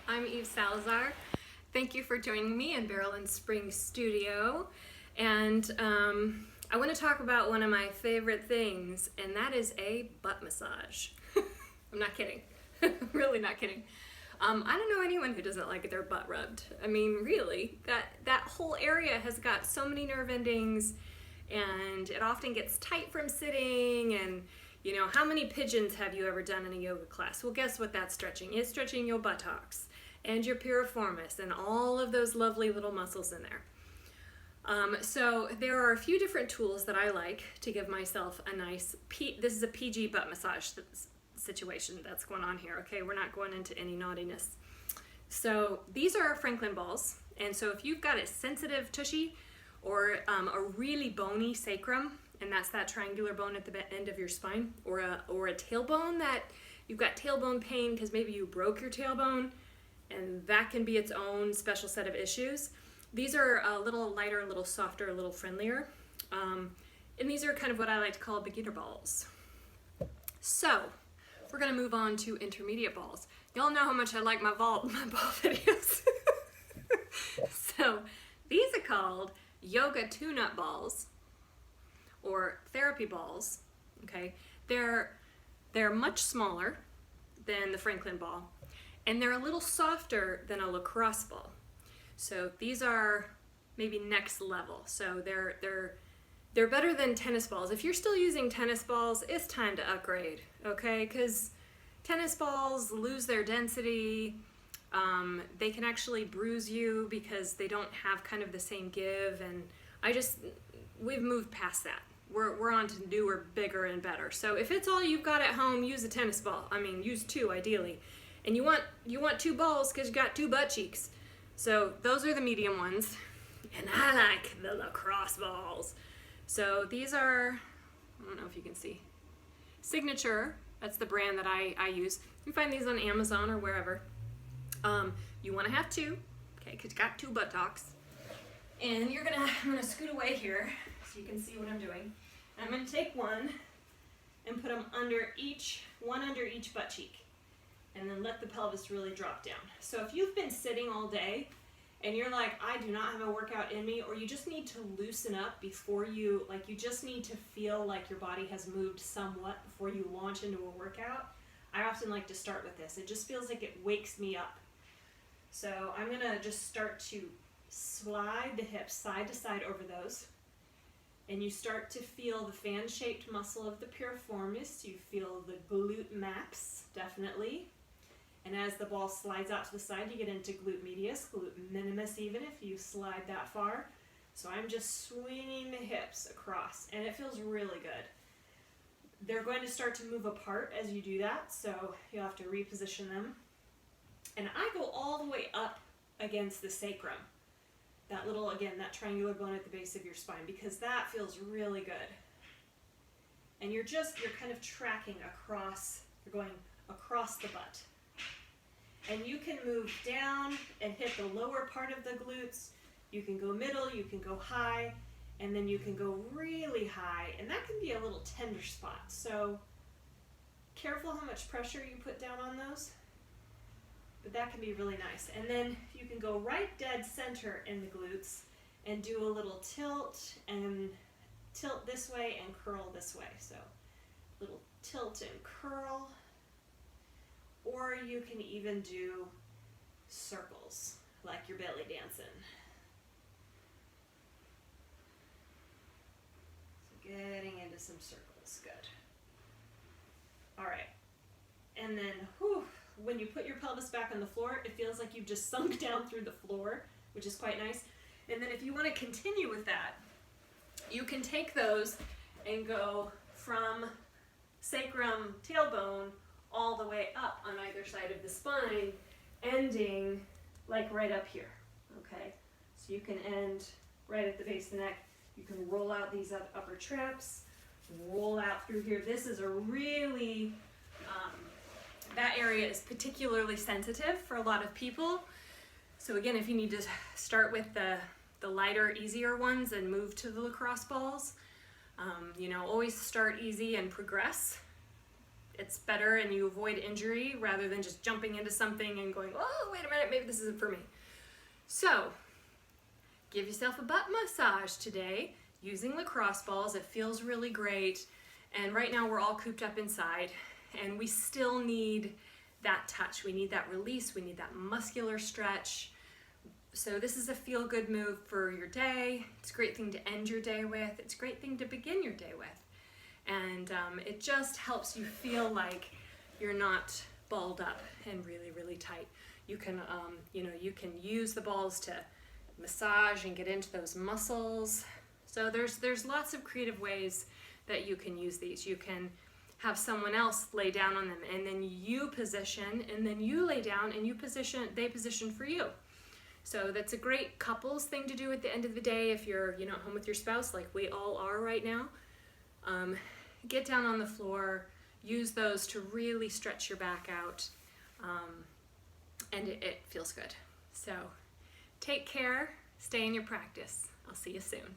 Hi, I'm Eve Salazar. Thank you for joining me in Barrel and Spring Studio. And I want to talk about one of my favorite things, and that is a butt massage. I'm not kidding. Really not kidding. I don't know anyone who doesn't like their butt rubbed. I mean, really, that whole area has got so many nerve endings, and it often gets tight from sitting. And you know, how many pigeons have you ever done in a yoga class? Well, guess what that's stretching? It's stretching your buttocks and your piriformis and all of those lovely little muscles in there. So there are a few different tools that I like to give myself a nice, this is a PG butt massage situation that's going on here, okay? We're not going into any naughtiness. So these are Franklin balls, and so if you've got a sensitive tushy or a really bony sacrum, and that's that triangular bone at the end of your spine, or a tailbone that you've got tailbone pain because maybe you broke your tailbone, and that can be its own special set of issues. These are a little lighter, a little softer, a little friendlier, and these are kind of what I like to call beginner balls. So we're gonna move on to intermediate balls. Y'all know how much I like my ball videos. So these are called yoga tune-up balls, or therapy balls, okay? They're much smaller than the Franklin ball, and they're a little softer than a lacrosse ball. So these are maybe next level. So they're better than tennis balls. If you're still using tennis balls, it's time to upgrade, okay? Because tennis balls lose their density. They can actually bruise you because they don't have kind of the same give, and we've moved past that. We're on to newer, bigger, and better. So if it's all you've got at home, use a tennis ball. I mean, use two ideally. And you want two balls because you got two butt cheeks. So those are the medium ones. And I like the lacrosse balls. So these are, I don't know if you can see, Signature. That's the brand that I use. You can find these on Amazon or wherever. You want to have two, okay, because you got two buttocks. And I'm gonna scoot away here so you can see what I'm doing. And I'm gonna take one and put them under each butt cheek, and then let the pelvis really drop down. So if you've been sitting all day and you're like, I do not have a workout in me, or you just need to loosen up before you just need to feel like your body has moved somewhat before you launch into a workout, I often like to start with this. It just feels like it wakes me up. So I'm gonna just start to slide the hips side to side over those, and you start to feel the fan-shaped muscle of the piriformis. You feel the glute max, definitely. And as the ball slides out to the side, you get into glute medius, glute minimus even if you slide that far. So I'm just swinging the hips across, and it feels really good. They're going to start to move apart as you do that, so you'll have to reposition them. And I go all the way up against the sacrum. That little, again, that triangular bone at the base of your spine, because that feels really good. And you're kind of tracking across, you're going across the butt. And you can move down and hit the lower part of the glutes. You can go middle, you can go high, and then you can go really high, and that can be a little tender spot. So careful how much pressure you put down on those. But that can be really nice. And then you can go right dead center in the glutes and do a little tilt this way and curl this way. So little tilt and curl. Or you can even do circles like you're belly dancing. So getting into some circles, good. All right. And then, when you put your pelvis back on the floor, it feels like you've just sunk down through the floor, which is quite nice. And then if you want to continue with that, you can take those and go from sacrum, tailbone, all the way up on either side of the spine, ending like right up here, okay? So you can end right at the base of the neck. You can roll out these upper traps, roll out through here. This is a really, that area is particularly sensitive for a lot of people. So again, if you need to start with the lighter, easier ones and move to the lacrosse balls, always start easy and progress. it's better and you avoid injury rather than just jumping into something and going, oh, wait a minute, maybe this isn't for me. So, give yourself a butt massage today using lacrosse balls. It feels really great. And right now we're all cooped up inside and we still need that touch. We need that release. We need that muscular stretch. So this is a feel-good move for your day. It's a great thing to end your day with. It's a great thing to begin your day with. And it just helps you feel like you're not balled up and really, really tight. You can, you can use the balls to massage and get into those muscles. So there's lots of creative ways that you can use these. You can have someone else lay down on them and then you position and then you lay down and they position for you. So that's a great couples thing to do at the end of the day if you're at home with your spouse like we all are right now. Get down on the floor, use those to really stretch your back out, and it feels good. So take care, stay in your practice. I'll see you soon.